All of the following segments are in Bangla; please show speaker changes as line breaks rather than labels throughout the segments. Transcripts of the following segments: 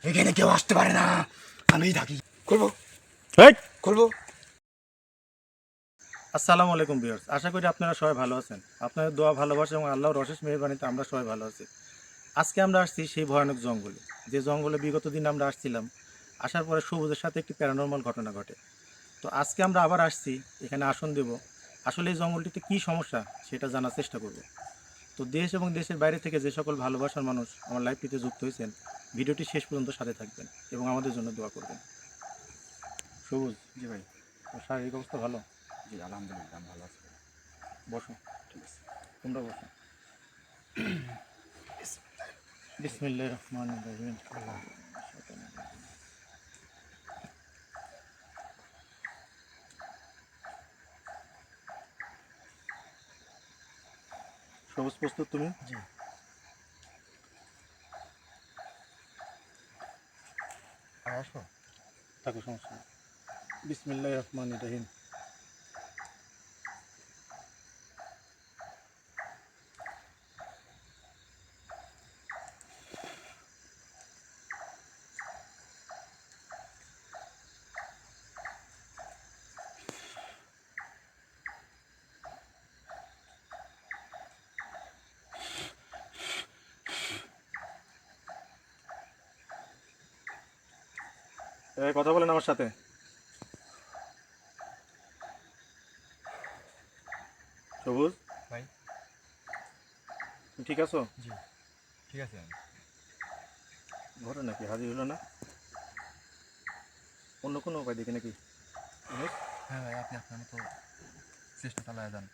এখানে কেউ আসতে পারে না, আমিই থাকি। খুলবো
এই
খুলবো।
আসসালামু আলাইকুম ভিউয়ার্স, আশা করি আপনারা সবাই ভালো আছেন। আপনাদের দোয়া ভালোবাসা এবং আল্লাহর অশেষ মেহেরবানিতে আমরা সবাই ভালো আছি। আজকে আমরা আসছি সেই ভয়ানক জঙ্গলে, যে জঙ্গলে বিগত দিন আমরা আসছিলাম। আসার পরে সবুজের সাথে একটি প্যারানরমাল ঘটনা ঘটে। তো আজকে আমরা আবার আসছি, এখানে আসন দেব। আসলে এই জঙ্গলটিতে কী সমস্যা সেটা জানার চেষ্টা করব। তো দেশ এবং দেশের বাইরে থেকে যে সকল ভালোবাসার মানুষ আমার লাইভটিতে যুক্ত হয়েছেন, ভিডিওটি শেষ পর্যন্ত সাথে থাকবেন এবং আমাদের জন্য দোয়া করবেন। সবুজ,
জি ভাই।
তোর শারীরিক অবস্থা ভালো?
জি আলহামদুলিল্লাহ, আমি ভালো আছি।
বসো,
ঠিক আছে।
তোমরা বসো। বিসমিল্লাহির রহমানির রহিম। সবুজ, প্রস্তুত তুমি?
জি। আর আসবো?
থাকো, সমস্যা নেই। বিসমিল্লাহির রহমানির রহিম। কথা বলেন আমার সাথে। সবুজ
ভাই।
তুমি ঠিক আছো?
জি ঠিক আছে।
ঘরে নাকি হাজির হলো না? অন্য কোনো উপায় দেখি নাকি?
হ্যাঁ ভাই, আপনি আপনার মতো চেষ্টা চালায় যান,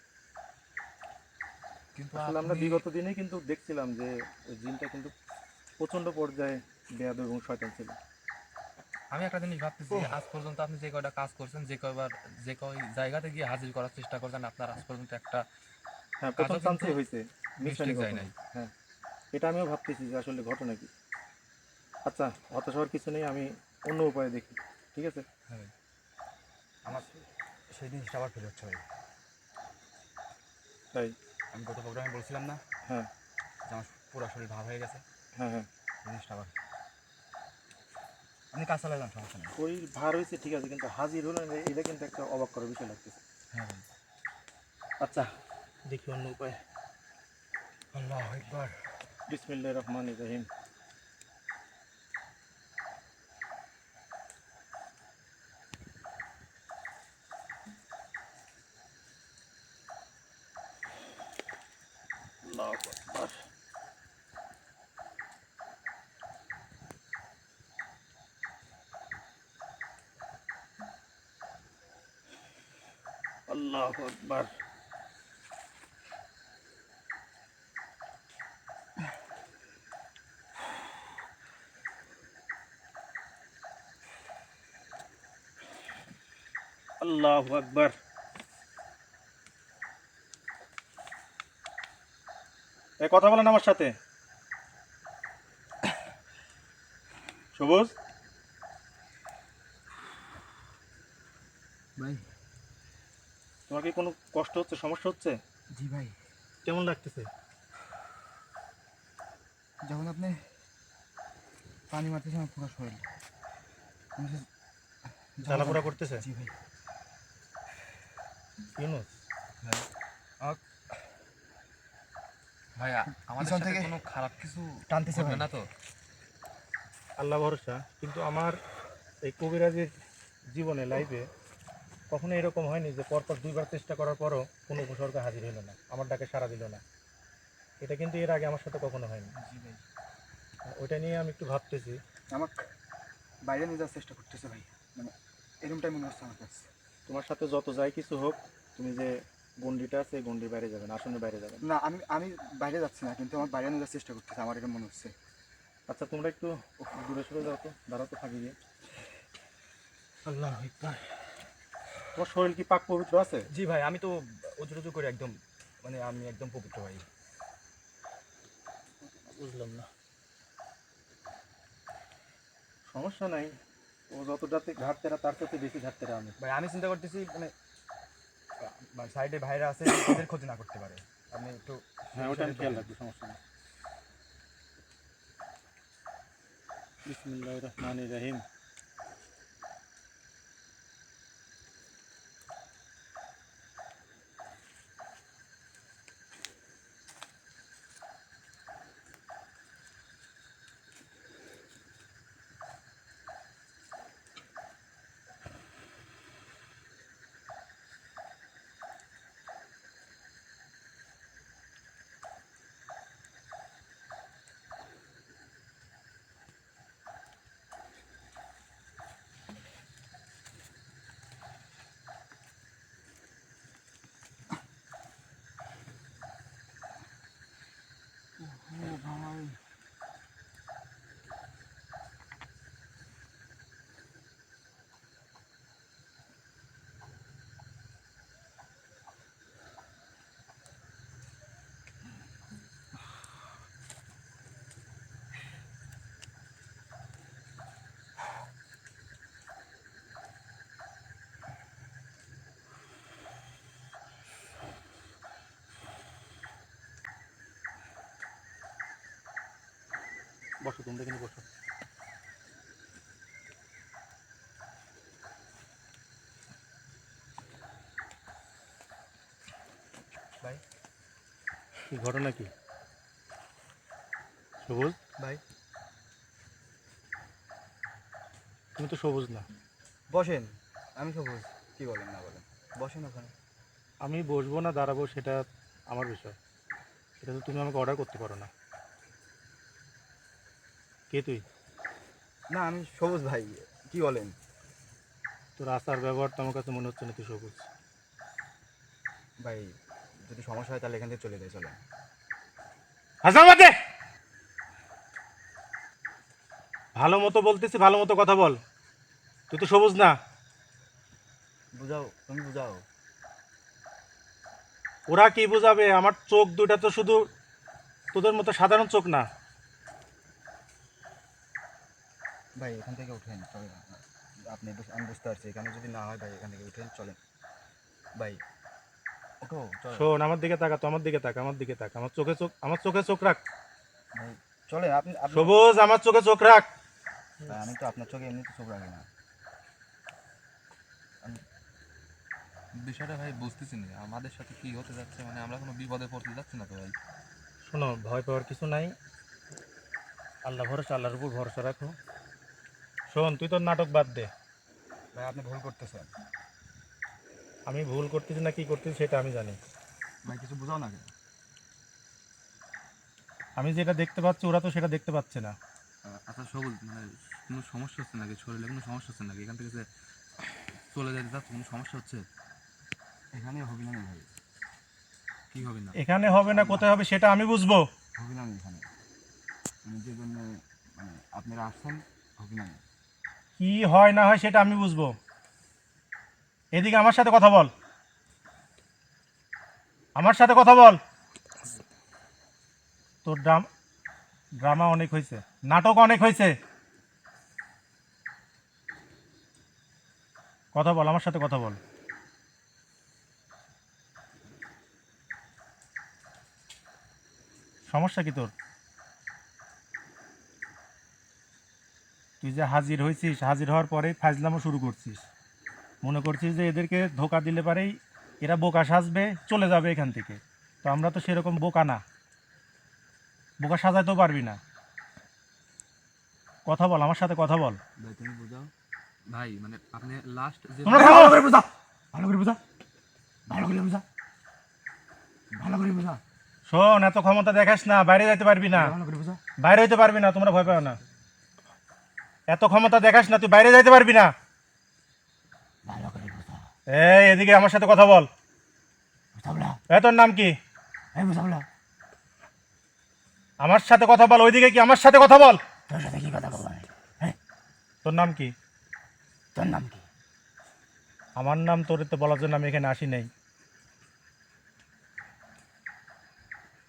কিন্তু
আসলে আমরা বিগত দিনে কিন্তু দেখছিলাম যে ওই জিনটা কিন্তু প্রচণ্ড পর্যায়ে বেয়াদব এবং শয়তান ছিল।
আমি একটা জিনিস ভাবতেছি, আজ পর্যন্ত আপনি যে কয়টা কাজ করছেন, যে কয় জায়গাতে গিয়ে হাজির করার চেষ্টা করছেন, আপনার আজ পর্যন্ত একটা
হ্যাঁ, প্রথম
কাজও কিন্তু
চান্সেই হয়েছে, মিস হয়নি
মিস্টেক যায়
কখনো।
নাই।
হ্যাঁ, এটা আমিও ভাবতেছি যে আসলে ঘটনা কি। আচ্ছা, হতাশ হওয়ার কিছু নেই, আমি অন্য উপায়ে দেখি, ঠিক আছে?
হ্যাঁ ভাই, আমার সেই জিনিসটা আবার ফিরে হচ্ছে ভাই।
তাই?
আমি গত প্রোগ্রামে বলছিলাম না
হ্যাঁ
যে আমার পুরো শরীর ভাব হয়ে গেছে,
হ্যাঁ হ্যাঁ।
জিনিসটা আবার আপনি কাজ চালায় যান, সমস্যা নেই।
শরীর ভার হয়েছে ঠিক আছে, কিন্তু হাজির হলো না, এটা কিন্তু একটা অবাক করার বিষয় লাগতেছে।
হ্যাঁ ভাই।
আচ্ছা, দেখি অন্য উপায়।
আল্লাহু আকবার।
বিসমিল্লাহির রহমানির রহিম। আল্লাহু আকবার। আল্লাহু আকবার। আল্লাহু আকবার। কথা বলেন আমার সাথে। সবুজ,
ভাই।
তোমার কি কোনো কষ্ট হচ্ছে, সমস্যা হচ্ছে?
জি ভাই,
কেমন লাগতেছে?
যখন আপনি পানি মারতেছেন আমার পুরো শরীর
জ্বালাপোড়া করতেছে?
জি ভাই।
ইউনুস
ভাই, ভাইয়া আমাদের
পিছন
সাথে
থেকে
কোনো খারাপ কিছু
টানতেছে
ঘটবে
ভাই।
না তো?
আল্লাহ ভরসা, কিন্তু আমার এই কবিরাজের জীবনে লাইফে কখনো এরকম হয়নি যে পরপর দুইবার চেষ্টা করার পরও কোনো উপসর্গ হাজির হলো না, আমার ডাকে সাড়া দিল না। এটা কিন্তু এর আগে আমার সাথে কখনো হয়নি।
জি ভাই।
ওইটা নিয়ে আমি একটু ভাবতেছি।
আমাকে বাইরে নিয়ে যাওয়ার চেষ্টা করতেছে ভাই, মানে এরকমটাই মনে হচ্ছে আমার কাছে।
তোমার সাথে যত যাই কিছু হোক, তুমি যে গন্ডিটা আছে এই গন্ডির বাইরে যাবেন, আসনের বাইরে যাবেন।
না, আমি বাইরে যাচ্ছি না, কিন্তু আমার বাইরে নিয়ে যাওয়ার চেষ্টা করতেছে, আমার এটা মনে হচ্ছে।
আচ্ছা, তোমরা একটু দূরে সরে যাও তো, দাঁড়াও তো, থাকি গিয়ে। আল্লাহ আকবার। তোমার শরীর কি পাক পবিত্র আছে?
জি ভাই, আমি তো উজু করে একদম, মানে আমি একদম পবিত্র ভাই।
বুঝলাম না, সমস্যা নাই। ও যতটাতে ঘাটতেরা তার সাথে বেশি ঘাটতেরা আমি।
ভাই আমি চিন্তা করতেছি, মানে সাইডে ভাইরা আছে, ওদের ক্ষতি না করতে পারে। আপনি একটু
হ্যাঁ, ওটা আমি খেয়াল রাখবো, সমস্যা নেই। বিসমিল্লাহির রহমানির রহিম। বসো, তোমরা এখানে বসো।
ভাই
কি ঘটনা কি সবুজ?
ভাই
তুমি তো সবুজ না।
বসেন, আমি সবুজ। কি বলেন না বলেন, বসেন ওখানে।
আমি বসবো না দাঁড়াবো সেটা আমার বিষয়, সেটা তো তুমি আমাকে অর্ডার করতে পারো না। কে তুই?
না আমি সবুজ ভাই, কি বলেন?
তোর আচার ব্যবহার তো আমার কাছে মনে হচ্ছে না তুই সবুজ।
ভাই যদি সমস্যা হয় তাহলে এখান থেকে চলে যাই, চলেন।
হাসান বাদে, ভালো মতো বলতেছি, ভালো মতো কথা বল। তুই তো সবুজ না।
বুঝাও, তুমি বুঝাও।
ওরা কি বুঝাবে? আমার চোখ দুটা তো শুধু তোদের মতো সাধারণ চোখ না।
ভাই এখান থেকে উঠেন, চলেন। আমি বুঝতে পারছি, এখানে যদি না হয় ভাই এখান থেকে উঠেন, চলেন। ভাই ওঠো, চলেন।
শোন, আমার দিকে তাকা, তো আমার দিকে তাকা, আমার দিকে তাকা, আমার চোখে চোখ রাখ।
ভাই চলেন, আপনি
সবুজ, আমার চোখে চোখ রাখ।
ভাই, আমি তো আপনার চোখে এমনিতে চোখ রাখি না।
বিষয়টা ভাই বুঝতেছি না আমাদের সাথে কি হতে যাচ্ছে, মানে আমরা কোনো বিপদে পড়তে যাচ্ছি না তো ভাই?
শোনো, ভয় পাওয়ার কিছু নাই। আল্লাহ ভরসা, আল্লাহর উপর ভরসা রাখো। শোন, তুই তোর নাটক বাদ দে।
ভাই আপনি ভুল করতেছেন।
আমি ভুল করতেছি না কি করতেছি সেটা আমি জানি।
ভাই কিছু বুঝাও না।
আমি যেটা দেখতে পাচ্ছি ওরা তো সেটা দেখতে পাচ্ছে না।
আচ্ছা সবুজ, মানে কোনো সমস্যা হচ্ছে নাকি? শরীরে কোনো সমস্যা হচ্ছে নাকি? এখান থেকে যে চলে যেতে চাচ্ছে, কোনো সমস্যা হচ্ছে?
এখানে হবি না ভাই।
কি হবে না?
এখানে হবে না, কোথায় হবে সেটা আমি বুঝবো।
হবি না এখানে, মানে যে জন্য মানে আপনারা আসছেন, হবি না।
কি হয় না হয় সেটা আমি বুঝবো। এদিকে আমার সাথে কথা বল, আমার সাথে কথা বল। তোর ড্রামা অনেক হয়েছে, নাটক অনেক হয়েছে। কথা বল, আমার সাথে কথা বল। সমস্যা কি তোর? তুই যে হাজির হয়েছিস, হাজির হওয়ার পরেই ফাজলামো শুরু করছিস। মনে করছিস যে এদেরকে ধোকা দিলে পারেই এরা বোকা সাজবে, চলে যাবে এখান থেকে। তো আমরা তো সেরকম বোকা না, বোকা সাজাতেও পারবি না। কথা বল, আমার সাথে কথা বল।
ভাই তুমি বুঝাও। ভাই মানে আপনি লাস্ট যে
তোমরা থামো।
ভালো করে বুঝা, ভালো করে বুঝা, ভালো করে বুঝা, ভালো করে বুঝা,
শোন, এত ক্ষমতা দেখাস না, বাইরে যাইতে পারবি না,
ভালো করে বুঝা।
বাইরে হইতে পারবি না। তোমরা ভয় পাও না, এত ক্ষমতা দেখাস না, তুই বাইরে যাইতে পারবি না।
ভালো করে বুঝা,
এই এদিকে আমার সাথে কথা বল।
বুঝাবলা,
এ তোর নাম কি?
এই বুঝাবলা।
আমার সাথে কথা বল। ওইদিকে কি? আমার সাথে কথা বল।
তোর সাথে কি কথা বলবো আমি? হ্যাঁ,
তোর নাম কি?
তোর নাম কি?
আমার নাম তোর তো বলার জন্য আমি এখানে আসি নাই।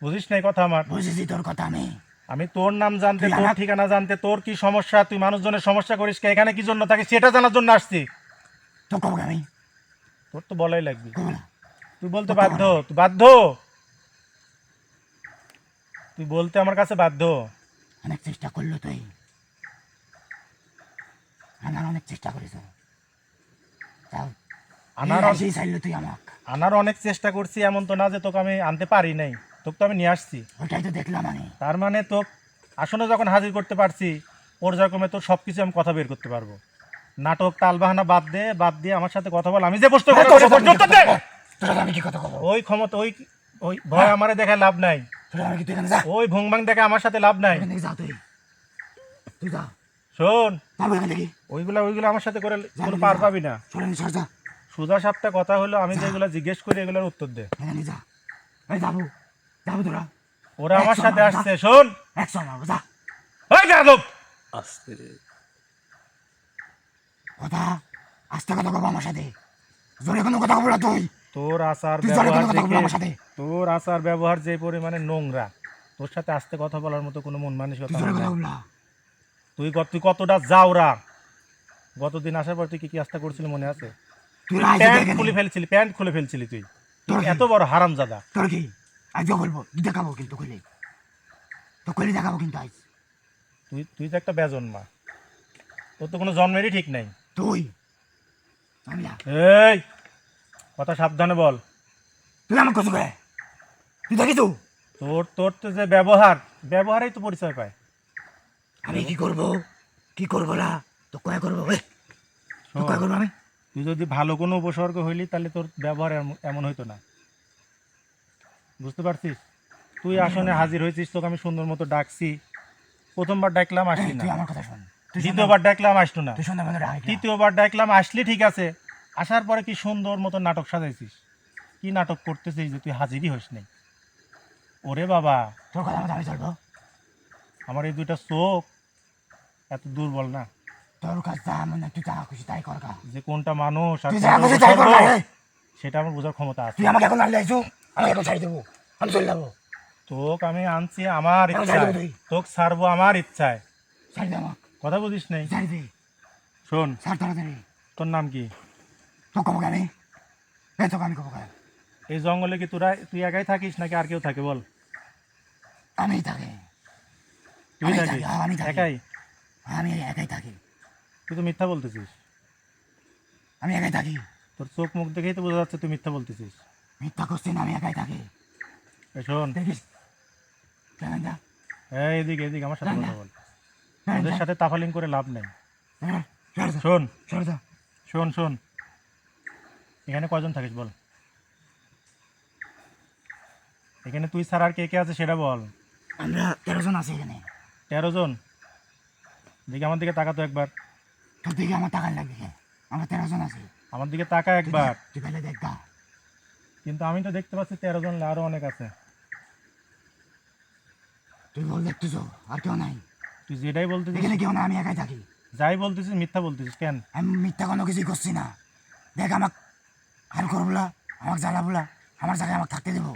বুঝিস নাই কথা আমার?
বুঝেছি তোর কথা আমি।
আমি তোর নাম জানতে,
তুই
তোর
আমার-
ঠিকানা জানতে, তোর কি সমস্যা, তুই মানুষজনের সমস্যা করিস কে, এখানে কি জন্য থাকি সেটা জানার জন্য আসছি।
তো কব আমি
তোর তো বলাই লাগবে,
কব না।
তুই বলতে বাধ্য, তুই বাধ্য, তুই বলতে আমার কাছে বাধ্য।
অনেক চেষ্টা করলো তুই,
আনার অনেক চেষ্টা করেছ, তাও
আনার
সেই চাইলে তুই আমাক।
আনার অনেক চেষ্টা করছি, এমন তো না যে তোকে আমি আনতে পারি নাই, তোকে তো আমি নিয়ে আসছি।
ওইটাই তো দেখলাম আমি।
তার মানে তোকে আসনে যখন হাজির করতে পারছি, পর্যায়ক্রমে তোর সব কিছু আমি কথা বের করতে পারবো। নাটক তালবাহানা বাদ দিয়ে আমার সাথে কথা বল। আমি যে প্রশ্ন করবো
তোরা আমি কি কথা কব?
ওই ক্ষমতা, ওই ওই ভয় আমারে দেখায় লাভ নাই,
তোরা আমি কি তুই এখানে যা,
ওই ভুংভাং দেখে আমার সাথে লাভ নাই।
এখান থেকে যা, তুই যা,
শোন,
যাবো এখান থেকে।
ওইগুলা আমার সাথে করে কোনো পার পাবি না।
সরে নি, সর যা,
সুজা সাপটা কথা হলো, আমি যেগুলো জিজ্ঞেস করি এগুলোর উত্তর দে।
এখানে যা, এই যাবো, যাবো তোরা,
ওরা আমার সাথে আসছে, শোন।
100 মারবো, যা।
ওই যাদব,
আস্তে রে।
কথা আস্তে কথা কব আমার সাথে, জোরে কোনো কথা কব না তুই।
তোর আচার
তুই জোরে
ব্যবহার
কোনো কথা কব
দেখে,
আমার সাথে,
তোর আচার ব্যবহার যে পরিমাণে নোংরা, তোর সাথে আস্তে কথা বলার মতো কোনো মন মানসিকতা
তুই জোরে
আমার
কথা
নাই।
কব না।
তুই কতটা যাওরা। গতদিন আসার পর তুই কি কাজটা করছিলি মনে আছে?
তুই রাইজ
প্যান্ট খুলে ফেলছিলি তুই।
তোর কি?
এত বড় হারামজাদা।
তোর কি আজ বলবো, তুই দেখাবো কিন্তু কইলে, তো কইলে দেখাবো কিন্তু আজ।
তুই তো একটা বেজন্মা, তোর তো কোনো জন্মেরই ঠিক নাই।
তুই আমি না,
এই কথা সাবধানে বল।
তুই আমার কত করে, তুই দেখি তো
তোর তো যে ব্যবহারেই তো পরিচয় পায়।
আমি কি করবো না, তো কয় করবো, তো কয় করবো আমি।
তুই যদি ভালো কোনো উপসর্গ হইলি তাহলে তোর ব্যবহার এমন হইতো না, বুঝতে পারছিস? তুই আসনে হাজির হয়েছিস, তোকে আমি সুন্দর মতো ডাকছি। প্রথমবার ডাকলাম আসলি না,
তুই আমার কথা শোন,
দ্বিতীয়বার ডাকলাম আসলো না,
তুই সন্ধ্যা বেলা
তৃতীয়বার ডাকলাম আসলি, ঠিক আছে। আসার পরে কি সুন্দর মতো নাটক সাজাইছিস। কি নাটক করতেছিস যে তুই হাজিরই হইস নাই? ওরে বাবা,
তোর কথা মতো আমি চলবো।
আমার এই দুইটা চোখ এত দুর্বল না
তোর কাছে যা মনে তুই যা খুশি তাই কর গা।
যে কোনটা মানুষ আর
তুই যা
কোনটা
খুশি তাই কর
উপসর্গ,
গা,
সেটা আমার বোঝার ক্ষমতা আছে।
তুই আমাকে এখন আনলে আইসু, আমি এখন ছাড়ি দেবো, আমি চলে যাবো।
তোকে আমি আনছি আমার ইচ্ছায়, তোকে ছাড়বো আমার ইচ্ছায়।
ছাড়ি দে আমাকে,
কথা বুঝিস নাই?
ছাড়ি দে,
শোন,
ছাড় তাড়াতাড়ি।
তোর নাম কি?
তো কবো আমি, এই তোকে আমি কবো কেন?
এই জঙ্গলে কি তুই একাই থাকিস নাকি আর কেউ থাকে বল?
আমি থাকি,
তুই
আমি
থাকিস
থাকি, আমি থাকি।
একাই?
আমি একাই থাকি,
তুই তো মিথ্যা বলতেছিস।
আমি একাই থাকি,
তোর চোখ মুখ দেখেই তো বোঝা যাচ্ছে তুই মিথ্যা বলতেছিস।
মিথ্যা করছি না, আমি একাই থাকি।
এই শোন,
দেখিস কেন যা,
এদিকে আমার সাথে
না,
কথা বল।
না,
ওদের
যা,
সাথে তাফালিং করে লাভ নাই।
সরে যা,
শোন
সরে যা।
শোন, এখানে কয়জন থাকিস বল? এখানে তুই ছাড়া আর কে কে আছে সেটা বল।
আমরা 13 জন আছি এখানে।
13 জন? দিকে আমার দিকে তাকাতো একবার,
তোর দিকে আমার টাকা লাগবে কেন? আমরা 13 জন আছি।
আমার দিকে তাকা একবার।
তুই পেলে দেখ গা।
কিন্তু আমি তো দেখতে পাচ্ছি 13 জন, আরো অনেক আছে।
তুই বল দেখতেছ আর কেউ নাই
তুই যেটাই বলতেছিস,
এখানে, কেউ না, আমি একাই থাকি।
যাই বলতেছিস মিথ্যা বলতেছিস কেন?
আমি মিথ্যা কোনো কিছুই করছি না। দেখ আমাকে আর করবলা, আমাকে জ্বালাবলা, আমার জায়গায় আমাকে থাকতে দেবো।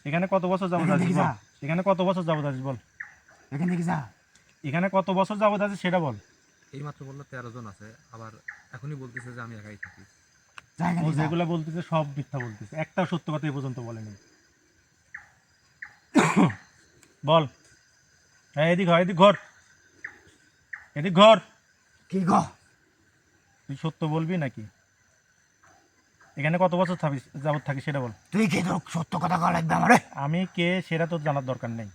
এখানে কত বছর যাবত
এখান
আছিস
থেকে
বল?
যা।
এখানে কত বছর যাবত আছিস বল?
এখান থেকে যা।
এখানে কত বছর যাবত আছিস সেটা বল।
এইমাত্র বললো 13 জন আছে, আবার এখনই বলতেছে যে আমি একাই থাকি।
যা এখান
ও
থেকে যা।
যেগুলো বলতেছে সব মিথ্যা বলতেছে, একটাও সত্য কথা এই পর্যন্ত বলেনি। বল, এদিক ঘর,
কি গো?
তুই সত্য বলবি নাকি? এখানে কত বছর যাবত থাকিস সেটা বল।
তুই কি তোর সত্য কথা কওয়া লাগবে আমারে?
আমি কে সেটা তোর জানার দরকার নেই,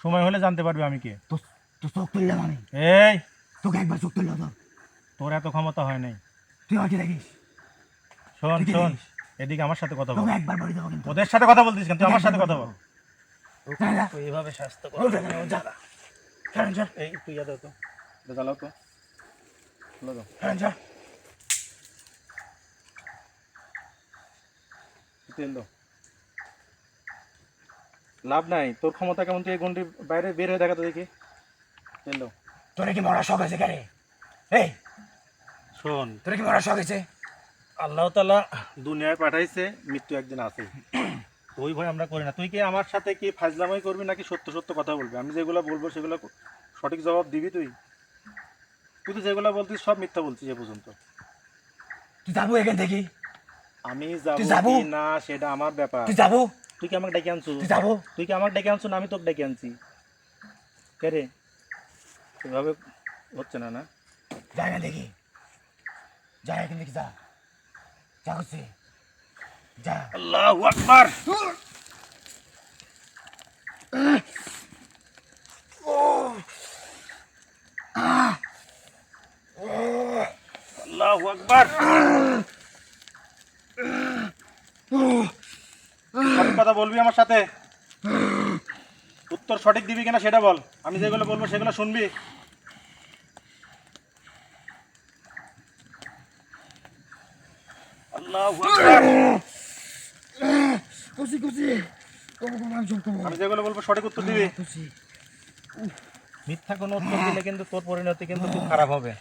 সময় হলে জানতে পারবি আমি কে।
তো চোখ তুললাম আমি,
এই,
তোকে একবার চোখ তুললো তো,
তোর এত ক্ষমতা হয় নাই।
তুই আমাকে দেখিস,
শোন,
তুই কি দেখিস?
এদিকে আমার সাথে কথা বল।
তোকে একবার বলে দেবো কিন্তু।
ওদের সাথে কথা বলতিস কেন? তুই আমার সাথে কথা বল।
যা, যা।
তুই এভাবে স্বাস্থ্য
ও যা, যা, যা। সরেন, সর,
এই তুই দাও তো, জ্বালাও তো,
সরেন, সর।
তেল দাও। লাভ নাই, তোর ক্ষমতা কেমন, তুই এই গন্ডির বাইরে বের হয়ে দেখাতো দেখি। তেল দাও।
তোরে কি মরার শখ হয়েছে কেরে? এই,
শোন,
তোরে কি মরার শখ হয়েছে?
আল্লাহ তাআলা দুনিয়ায় পাঠাইছে, মৃত্যু একদিন আছে। ওই ভয় আমরা করি না। তুই কি আমার সাথে কি ফাজলামাই করবি নাকি সত্য সত্য কথা বলবি? আমি যেগুলো বলবো সেগুলো সঠিক জবাব দিবি তুই? তুই তো যেগুলো বলতিস সব মিথ্যা বলছিস এ পর্যন্ত।
তুই যাবো এখান থেকে,
আমি
তুই
যাবো
যাবো?
কি না সেটা আমার ব্যাপার।
তুই যাবো,
তুই কি আমাকে ডেকে আনছো?
তুই যাবো।
তুই কি আমাকে ডেকে আনছো না আমি তোকে ডেকে আনছি? কে রে? এভাবে হচ্ছে না, না?
যা এখান থেকে যা এখান থেকে যা যা করছে যা
আল্লাহু আকবার। আল্লাহু আকবার। সঠিক কথা বলবি আমার সাথে? উত্তর সঠিক দিবি কিনা সেটা বল। আমি যেগুলো বলবো সেগুলো শুনবি। আল্লাহু আকবার।
করছি করছি কম কম আমি সব কম
আমি যেগুলো বলবো সঠিক উত্তর দিবি।
করছি
মিথ্যা কোনো উত্তর দিলে কিন্তু তোর পরিণতি কিন্তু খুব খারাপ হবে।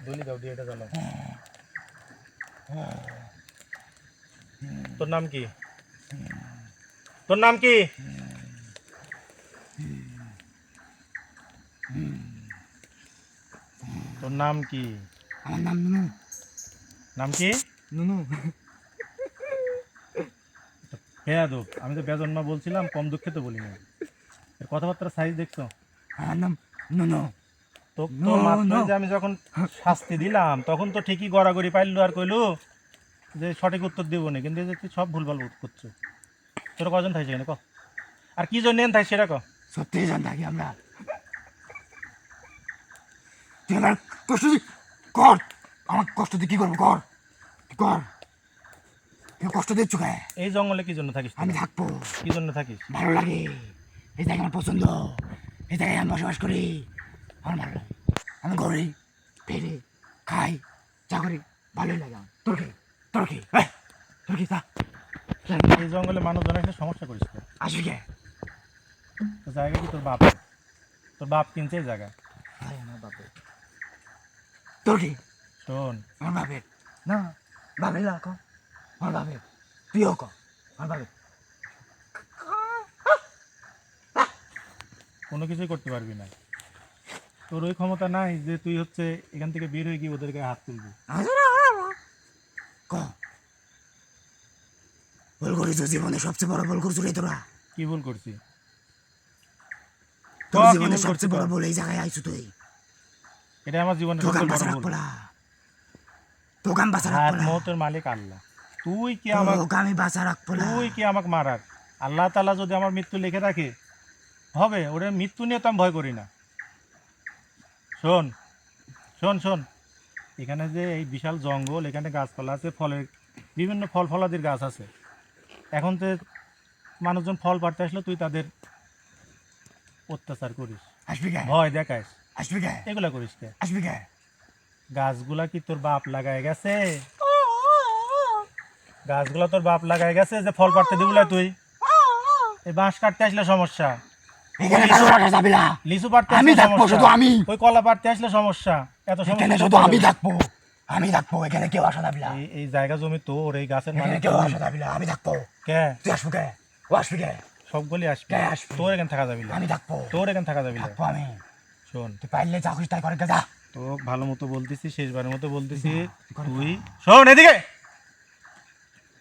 দলি দাও দিয়ে এটা জানো। তোর নাম কি? তোর নাম কি? তোর নাম কি?
আমার নাম নুনু
নাম কি?
নুনু
হ্যাঁ দোক, আমি তো বেজন্মা বলছিলাম, কম দুঃখে তো বলি না। এর কথাবার্তার সাইজ দেখছো?
আমার নাম নুনু
তো তো মাত্র যে আমি যখন শাস্তি দিলাম তখন তো ঠিকই গড়াগড়ি পাইলো আর কইলো যে সঠিক উত্তর দিব না, কিন্তু এই যে তুই সব ভুলভাল করছো। তোর কজন থাকছে এখানে ক? আর কি জন্য এন থাকছে সেটা ক?
সত্যি জান থাকি আমরা তুই আমার কষ্ট দি কর আমার কষ্ট দিয়ে কি করবো কর কর তুই কষ্ট দিচ্ছ কে
এই জঙ্গলে কি জন্য থাকিস তুই?
আমি থাকবো
কি জন্য থাকিস?
ভালো লাগে এই জায়গা আমার পছন্দ এই জায়গায় আমি বসবাস করি আমার ভালো লাগে আমি ঘরে ফেরে খাই চা করি ভালোই লাগে আমার তোর কি তোর কি তোর কি তা
এই জঙ্গলে মানুষজন এসে সমস্যা করিস তো।
আসবি কে
তো জায়গা কি তোর বাপ? তোর বাপ কিনছে এই জায়গা?
আমার বাপের তোর কি
শোন,
আমার বাপের না বাপের না কো আমার বাপের তুইও কো আমার বাপের
কোনো কিছুই করতে পারবি না। তোর ওই ক্ষমতা নাই যে তুই হচ্ছে এখান থেকে বের হয়ে গিয়ে ওদের গায়ে হাত তুলবি।
ক ভুল করিস জীবনে সবচেয়ে বড় ভুল করছিস রে তোরা
কি ভুল করছি?
তোর
কি
জীবনে
ভুল করছি
সবচেয়ে বড়
কর?
ভুল এই জায়গায় আইছু তুই
এটা আমার জীবনের
তোকে
সবচেয়ে
বাঁচা
বড়
রাখবো
ভুল।
না তোকে আমি বাঁচা
আর
রাখবো না
মৌতের মালিক আল্লাহ। তুই কি আমাকে
তোকে আমি বাঁচা রাখবো না
তুই কি আমাকে মারার? আল্লাহ তাআলা যদি আমার মৃত্যু লিখে রাখে হবে, ওটা মৃত্যু নিয়ে তো আমি ভয় করি না। শোন শোন শোন, এখানে যে এই বিশাল জঙ্গল, এখানে গাছপালা আছে, ফলের বিভিন্ন ফল ফলাদির গাছ আছে। এখন তো মানুষজন ফল পাড়তে আসলে তুই তাদের অত্যাচার করিস,
আসবি কে
ভয় দেখাস,
আসবি কে
এগুলা করিস কে?
আসবি কে
গাছগুলা কি তোর বাপ লাগায় গেছে? গাছগুলা তোর বাপ লাগায় গেছে যে ফল পাড়তে দিবলা? তুই এই বাঁশ কাটতে আসলে সমস্যা,
এখানে কারো রাখা যাবে না
লিচু পাড়তে
আমি
আসলে
থাকবো
সমস্যা,
শুধু আমি
ওই কলা পাড়তে আসলে সমস্যা, এত
এখানে
সমস্যা
শুধু
তোর
আমি
হবে।
থাকবো এখানে কেউ আসা যাবে না
এই জায়গা জমি তোর, এই গাছের
এখানে
মানে
কেউ আসা যাবে না আমি থাকবো
কে?
তুই আসবি কে ও আসবি কে
সবগুলি আসবি,
কে আসবি?
তোর এখানে থাকা যাবি না,
আমি থাকবো
তোর এখানে থাকা যাবি না।
থাকবো আমি
শোন,
তুই পাইলে যা খুশি তাই করে গে যা
তো ভালো মতো বলতেছি, শেষবারের মতো বলতেছি, তুই শোন এদিকে।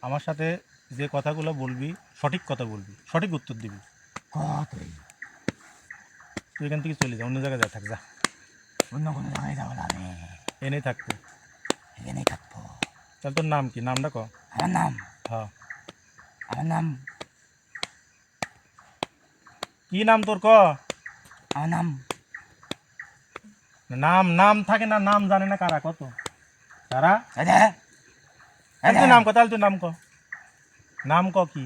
আমার সাথে যে কথাগুলো বলবি সঠিক কথা বলবি, সঠিক উত্তর দিবি।
তুই
তুই এখান থেকে চলে যা, অন্য জায়গায় যা, থাক যা,
অন্য কোনো জায়গায় যাবো না আমি
এনেই থাকবো।
এখানেই থাকবো
তাহলে তোর নাম কি? নামটা ক।
আমার নাম
হ্যাঁ,
আমার নাম
কি নাম তোর ক?
আমার নাম
নাম নাম থাকে না, নাম জানে না কারা? কত তারা?
এই দে, এই দে।
তুই নাম ক, তাহলে তুই নাম ক, নাম ক কি?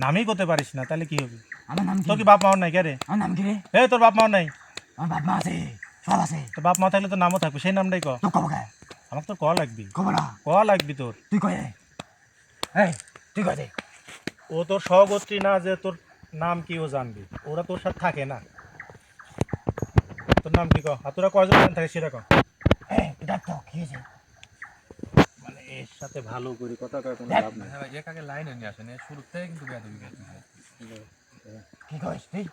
নামই করতে পারিস না, তাহলে কি হবে?
আমার নাম
তোর
কি
কি বাপ মাও নাই? কে রে?
আমার নাম কি রে
এই তোর বাপ মাও নাই?
আমার বাপ মা আছে সব আছে
তোর বাপ মা থাকলে তোর নামও থাকবে, সেই নামটাই ক।
তো কব কে
আমাকে তোর ক লাগবি,
কব না
ক লাগবি তোর।
তুই কয়ে এই তুই কয়ে দে
ও তোর সহগোত্রী না যে তোর নাম কি ও জানবি, ওরা তোর সাথে থাকে না। তোর নাম কি ক, আর তোরা কয়জন থাকে সেটা ক।
এই এটা তো কি হয়েছে
মানে এর সাথে ভালো করে কথা কয় কোনো লাভ নাই।
হ্যাঁ ভাই, একাকে লাইনে নিয়ে আসেন, শুরু থেকে কিন্তু বেয়াদবি করতেছে।
কি কইস তুই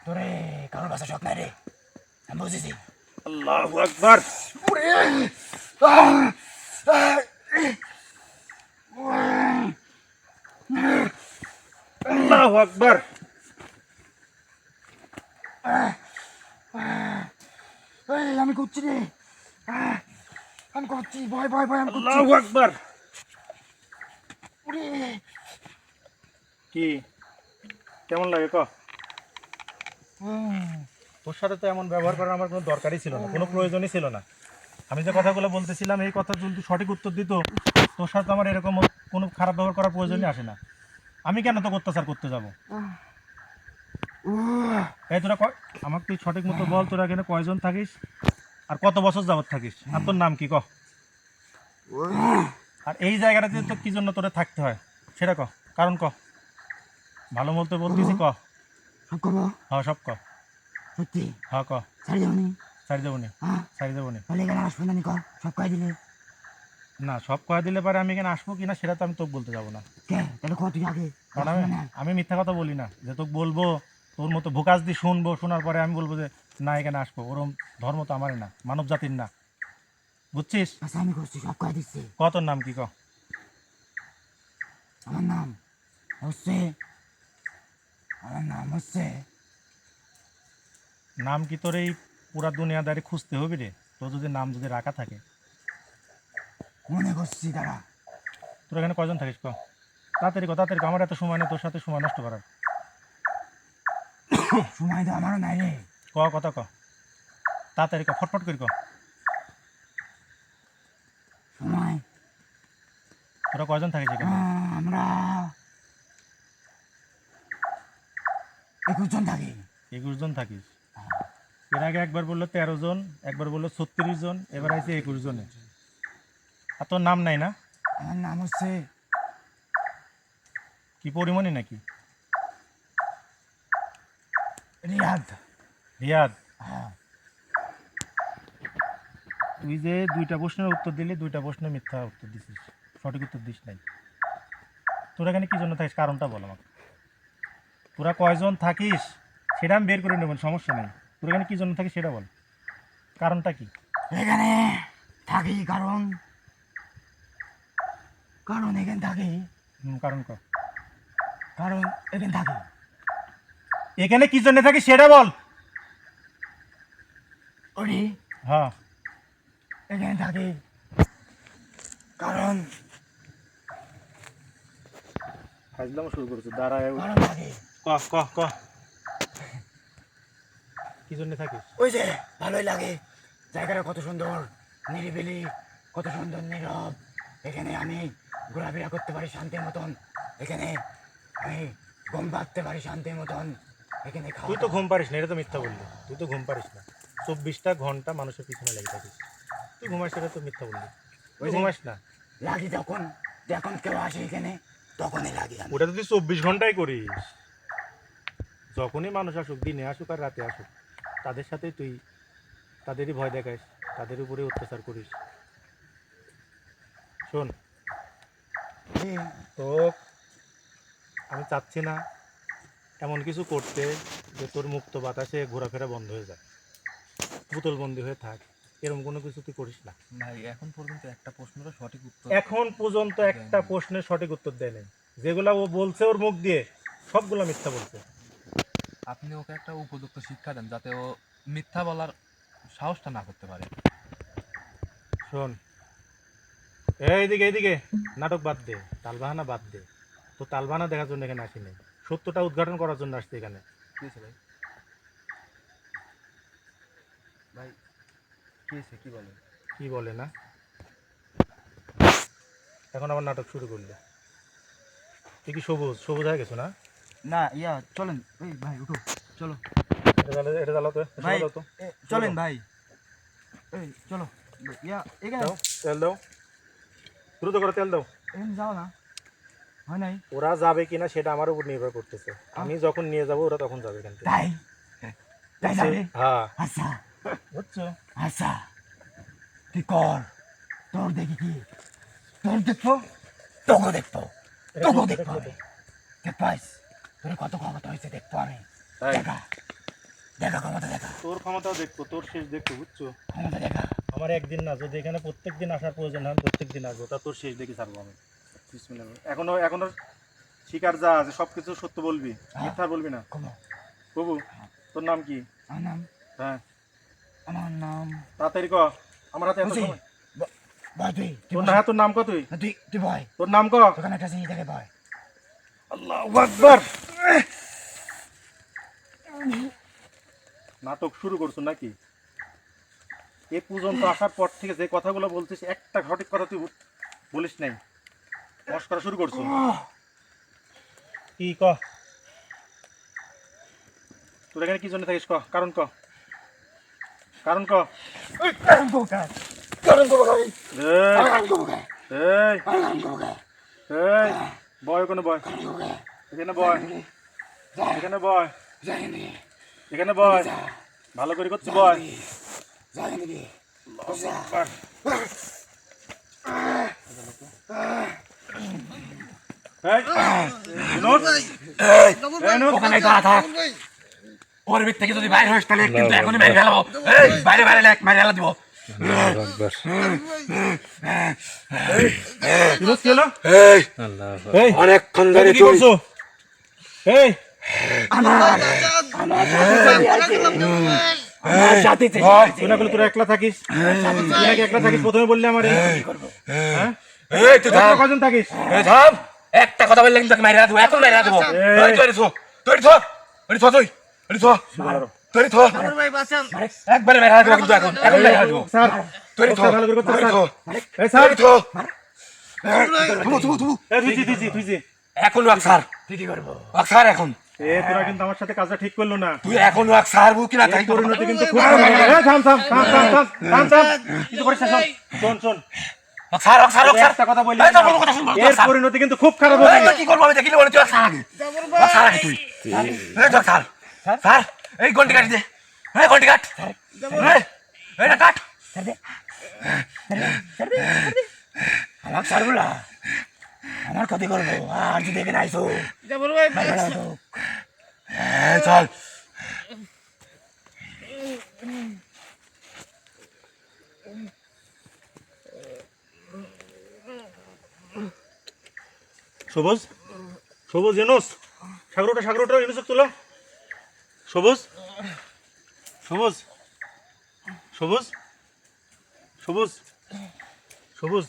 তোরে কারোর বাসা শখ নাই রে আমি বুঝেছি
আল্লাহু আকবার। আল্লাহু আকবার।
এই আমি করছি রে, আমি করছি, ভয় ভয় ভয় আমি করছি।
আল্লাহু আকবার।
ওরে
কি কেমন লাগে ক? তোর সাথে তো এমন ব্যবহার করার আমার কোনো দরকারই ছিল না, কোনো প্রয়োজনই ছিল না। আমি যে কথাগুলো বলতেছিলাম এই কথা যদি সঠিক উত্তর দিত, তোর সাথে আমার এরকম কোনো খারাপ ব্যবহার করার প্রয়োজনই আসে না। আমি কেন তোকে অত্যাচার করতে যাব? এই তোরা আমাকে তুই সঠিক মতো বল, তোরা এখানে কয়জন থাকিস আর কত বছর যাবত থাকিস, আর তোর নাম কি ক? আর এই জায়গাটাতে তো কি জন্য তোরা থাকতে হয় সেটা ক, কারণ ক। ভালো মতো বলতেছি ক।
সব করবো
হ্যাঁ সব ক।
সত্যি?
হ্যাঁ ক।
ছাড়ি যাবনি?
ছাড়ি দেবো নি,
হ্যাঁ
ছাড়ি দেবো নি।
তাহলে এখানে আসবো না নি, কর সব কয়ে দিলে।
না সব কয়ে দিলে পারে আমি এখানে আসবো কিনা সেটা তো আমি তোকে বলতে যাবো না।
কে তাহলে কত আগে?
কারণ আমি মিথ্যা কথা বলি না যে তোকে বলবো তোর মতো ভোকাস দিয়ে শুনবো, শোনার পরে আমি বলবো যে না এখানে আসবো। ওরম ধর্ম তো আমারই না, মানব জাতির না, বুঝছিস?
আচ্ছা আমি করছি, সব কয়ে দিচ্ছি।
ক তোর নাম কি ক?
আমার নাম হচ্ছে, আমার নাম হচ্ছে,
নাম কি তোর এই পুরা দুনিয়াদারি খুঁজতে হবে রে? তোর যদি নাম যদি রাখা থাকে।
মনে করছি দাঁড়া।
তোর এখানে কয়জন থাকিস ক? তাড়াতাড়ি ক, তাড়াতাড়ি ক, আমার এত সময় নেই তোর সাথে সময় নষ্ট করার।
সময় তো আমারও নাই রে।
ক কথা ক, তাড়াতাড়ি ক, ফটফট করি ক।
সময়
তোরা কয়জন থাকিস এখানে?
আমরা 21 জন থাকি।
21 জন থাকিস। এর আগে একবার বললো 13 জন, একবার বললো 36 জন, এবার আছে 21 জনে। আর তোর নাম নাই না?
আমার নাম হচ্ছে
কি পরিমণি নাকি?
রিয়াদ।
রিয়াদ।
হ্যাঁ
তুই যে 2টা প্রশ্নের উত্তর দিলি, 2টা প্রশ্নের মিথ্যা উত্তর দিছিস, সঠিক উত্তর দিস নাই। তোরা এখানে কি জন্য থাকিস কারণটা বল আমাকে। তোরা কয়জন থাকিস সেটা আমি বের করে নেব, সমস্যা নেই। তোরা এখানে কি জন্য থাকিস সেটা বল, কারণটা কি?
এখানে থাকি কারণ, কারণ এখানে থাকি,
কারণ ক।
কারণ এখানে থাকি।
এখানে কি জন্য থাকিস সেটা বল।
ওরে
হ্যাঁ
এখানে থাকি কারণ,
ফাজলামো শুরু করেছো, দাঁড়ায়
কারণ থাকি।
ক ক ক, কি জন্য থাকিস?
ওই যে ভালোই লাগে, জায়গাটা কত সুন্দর, নিরিবিলি, কত সুন্দর নীরব। এখানে আমি ঘোরাফেরা করতে পারি শান্তির মতন, এখানে আমি ঘুম পাড়তে পারি শান্তির মতন, এখানে খাওয়া
তুই তো ঘুম পারিস না, এটা তো মিথ্যা বললি। তুই তো ঘুম পারিস না, 24টা ঘন্টা মানুষের পিছনে লেগে থাকিস। তুই ঘুমাস, সেটা তো মিথ্যা বললি। তুই ঘুমাস না।
লাগি যখন, যখন কেউ আসে এখানে তখনই লাগি আমি।
ওটা তো তুই 24 ঘন্টাই করিস। যখনই মানুষ আসুক, দিনে আসুক আর রাতে আসুক, তাদের সাথে তুই তাদেরই ভয় দেখাস, তাদের উপরে অত্যাচার করিস। শোন, তো আমি চাচ্ছি না এমন কিছু করতে যে তোর মুক্ত বাতাসে ঘোরাফেরা বন্ধ হয়ে যায়, বোতলবন্দি হয়ে থাক, এরকম কোনো কিছু তুই করিস না।
ভাই এখন পর্যন্ত একটা প্রশ্নেরও সঠিক উত্তর
এখন পর্যন্ত একটা প্রশ্নের সঠিক উত্তর দেয় নাই। যেগুলা ও বলছে ওর মুখ দিয়ে সবগুলো মিথ্যা বলছে।
আপনি ওকে একটা উপযুক্ত শিক্ষা দেন যাতে ও মিথ্যা বলার সাহসটা না করতে পারে।
শোন, এইদিকে এইদিকে, নাটক বাদ দে, তালবাহানা বাদ দে। তো তালবাহানা দেখার জন্য এখানে আসি নাই, সত্যটা উদ্ঘাটন করার জন্য আসছি এখানে।
কি হয়েছে ভাই?
ভাই কি হয়েছে, কি বলেন?
কি বলে না, এখন আবার নাটক শুরু করলে। তুই কি সবুজ সবুজ হয়ে গেছো না?
না ইয়া চলেন, এই ভাই উঠো, চলো
এটা জ্বালাও তো,
ভাই,
দাও তো,
চলেন ভাই, এই চলো ইয়া এখানে,
দাও তেল দাও, দ্রুত করে তেল দাও।
এখানে যাও না, হয় নাই।
ওরা যাবে কিনা সেটা আমার উপর নির্ভর করতেছে। আমি যখন নিয়ে যাব ওরা তখন যাবে এখান থেকে।
তাই তাই যাবে?
হ্যাঁ
আচ্ছা
বুঝছো?
আচ্ছা তুই কর, তোর দেখি কি, তোর দেখবো, তোকে দেখবো, তোকে দেখবো আমি। দেখ পাইস তোর কত ক্ষমতা হয়েছে দেখবো আমি।
তাই?
দেখা দেখা ক্ষমতা দেখা,
তোর ক্ষমতাও দেখবো, তোর শেষ দেখবো, বুঝছো?
ক্ষমতা দেখা।
আমার একদিন না, যদি এখানে প্রত্যেকদিন আসার প্রয়োজন হয় প্রত্যেকদিন আসবো, তা তোর শেষ দেখে ছাড়বো আমি। বিসমিল্লাহ। এখনো এখনো শিকার যা আছে সব কিছু সত্য বলবি, মিথ্যা বলবি না।
কোনো
বাবু তোর নাম কি?
আমার নাম
হ্যাঁ
আমার নাম
তাড়াতাড়ি ক, আমার হাতে এত
বুঝি।
সময়।
ভয় তুই
তোর না তোর নাম ক, তুই
তুই তুই ভয়
তোর নাম ক।
ওখানে একটা জিনিস দেখে ভয়
আল্লাহু আকবার। নাটক শুরু করছো নাকি? এ পর্যন্ত আসার পর থেকে যে কথাগুলো বলছিস একটা সঠিক কথা তুই বলিস নাই, মস্করা শুরু করছো। কি ক, তোর এখানে কি জন্য থাকিস? ক কারণ, ক কারণ ক।
কারণ কো কাজ কারণ কো ভাই
এই
কারণ কো ভাই
এই
কারণ কো ভাই
এই, বয় কোনো বয়, এখানে বয়, এখানে বয়,
জানি
এখানে বয়, ভালো করে করছি বয়।
জানি
এই, বিনোদ, এই বিনোদ,
ওখানে দাঁড়া থাক ওর ভিতর থেকে যদি বাইরে হইস তাহলে কিন্তু এখনই মেরে ফেলবো এই বাইরে বাইরে লেখ মেরে ফেলা দিব
বিনোদ কি হলো?
এই
এই,
অনেকক্ষণ ধরে
এই কি
তুই
করছো? এই,
আমার সাথে
তুই না করলে তোরা একলা থাকিস, তুই নাকি একলা থাকিস, প্রথমে বললি আমার হ্যাঁ
এই তুই থাম
কজন থাকিস?
এই থাম একটা কথা বললে কিন্তু মেরে দেবো এখন মেরে দেবো
এই।
তুই থো তুই থো তুই থো তুই থো তুই থো একবারে মেরে দেবো কিন্তু এখন এখন মেরে দেবো
স্যার,
তুই থো
ভালো করে করতে
তুই
স্যার।
থো
এই স্যার,
তুই থো থুবু
এই তুই যে
এখন ওয়াক স্যার ওয়াক স্যার এখন
এ তোরা কিন্তু আমার সাথে কাজটা ঠিক করলো না।
তুই এখন ওয়াক স্যার বুকি না তাই
এই পরিণতি কিন্তু খুব খারাপ হবে। এই থাম থাম থাম থাম থাম থাম থাম, কিছু করিস না, শোন শোন,
ওয়াক স্যার
তোকে একটা কথা বলি,
এই তো কোনো কথা শুনবো না,
এর
স্যার।
পরিণতি কিন্তু খুব খারাপ হবে।
এই তো কি করবো আমি দেখিলে বলে তুই ওয়াক স্যার আগে ওয়াক স্যার আগে তুই এই তো স্যার স্যার এই ঘন্টি কাটি দে এই ঘন্টি কাট এই এটা কাট আমার স্যার বলা আমার ক্ষতি করবো আর যদি এখানে আইসো এই চল
সবুজ, সবুজ, ইউনুস, সাগরটা সাগরটা ইউনুস তুলো, সবুজ, সবুজ, সবুজ, সবুজ, সবুজ,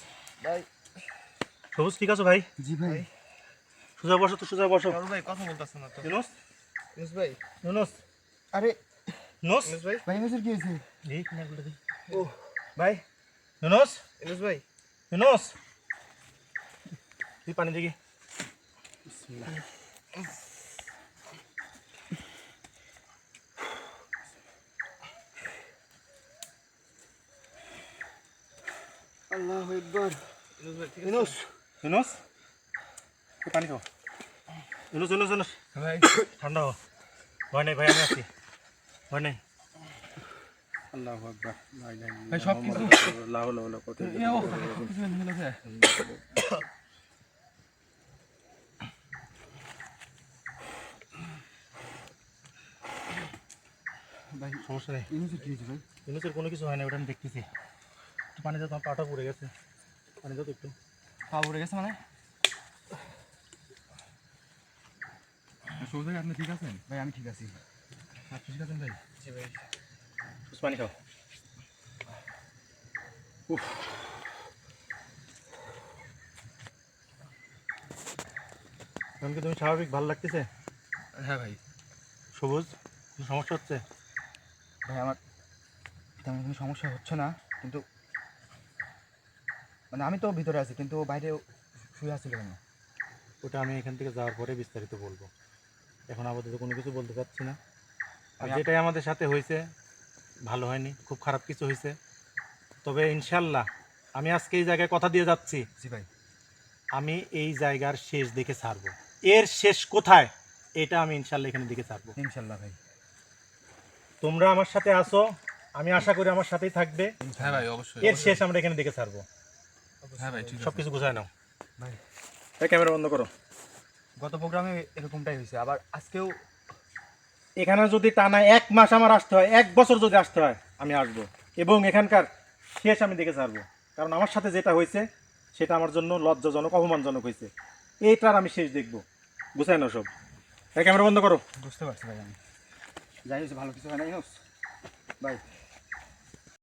সবুজ, ঠিক আছে ভাই?
জি ভাই
সোজা বসো তো, সোজা বসো।
ভাই কথা বলতেছে না তো।
ইউনুস,
ইউনুস ভাই,
ইউনুস,
আরে
ইউনুস,
ইউনুস ভাই,
ভাই মেসের কি হয়েছে
এই কিনা গুলো দি।
ও ভাই
ইউনুস,
ইউনুস ভাই,
ইউনুস, তুই পানি দেখি।
আল্লাহু আকবার
ইউনুস ভাই, ঠিক আছে?
ইউনুস
ইউনুস, তুই পানি খাও। ইউনুস, ইউনুস, ইউনুস,
ভাই,
ঠান্ডা হো, ভয় নেই ভাই, আমি আছি, ভয় নেই। আল্লাহু আকবার, লা ইলাহা ইল্লাল্লাহ,
ভাই, সব কিছু-
মুহাম্মাদুর রাসূলুল্লাহ, লা হাওলা ওয়ালা কুওয়াতা ইল্লা
এও,
বিল্লাহ।
কিছু মিলে যায়।
ভাই
সমস্যা নেই,
ইউনুসের কি হয়েছে ভাই
ইউনুসের কোনো কিছু হয় না, ওটা আমি দেখতেছি। একটু পানি দাও, তোমার পাটা পড়ে গেছে, পানি দাও তো একটু।
পা উড়ে গেছে মানে? সবুজ ভাই, আপনি ঠিক আছেন?
ভাই আমি ঠিক আছি
আপনি ঠিক আছেন ভাই? জি ভাই।
একটু পানি খাও। উফ, এখন কি তুমি স্বাভাবিক, ভালো লাগতেছে?
হ্যাঁ ভাই।
সবুজ, কোনো সমস্যা হচ্ছে?
ভাই আমার তেমন কোনো সমস্যা হচ্ছে না কিন্তু মানে আমি তো ভিতরে আছি কিন্তু ও বাইরে শুয়ে আছিল কেন
ওটা আমি এখান থেকে যাওয়ার পরে বিস্তারিত বলবো, এখন আপাতত কোনো কিছু বলতে পারছি না। আর যেটাই আমাদের সাথে হয়েছে ভালো হয়নি, খুব খারাপ কিছু হয়েছে, তবে ইনশাল্লাহ আমি আজকে এই জায়গায় কথা দিয়ে যাচ্ছি,
জি ভাই
আমি এই জায়গার শেষ দেখে ছাড়বো। এর শেষ কোথায় এটা আমি ইনশাল্লাহ এখানে দেখে ছাড়বো।
ইনশাল্লাহ ভাই
তোমরা আমার সাথে আসো, আমি আশা করি আমার সাথেই থাকবে।
হ্যাঁ ভাই, অবশ্যই।
এর শেষ আমরা এখানে দেখে ছাড়বো।
হ্যাঁ ভাই, ঠিক আছে।
সবকিছু গুছায় নাও
ভাই
এই ক্যামেরা বন্ধ করো।
গত প্রোগ্রামে এরকমটাই হয়েছে আবার আজকেও
এখানে যদি টানা 1 মাস আমার আসতে হয়, 1 বছর যদি আসতে হয় আমি আসবো, এবং এখানকার শেষ আমি দেখে ছাড়বো। কারণ আমার সাথে যেটা হয়েছে সেটা আমার জন্য লজ্জাজনক, অপমানজনক হয়েছে। এইটার আমি শেষ দেখবো। গুছায় নাও সব। এই ক্যামেরা বন্ধ করো।
বুঝতে পারছি ভাই আমি যাই হয়েছে ভালো কিছু হয় না ইউনুস ভাই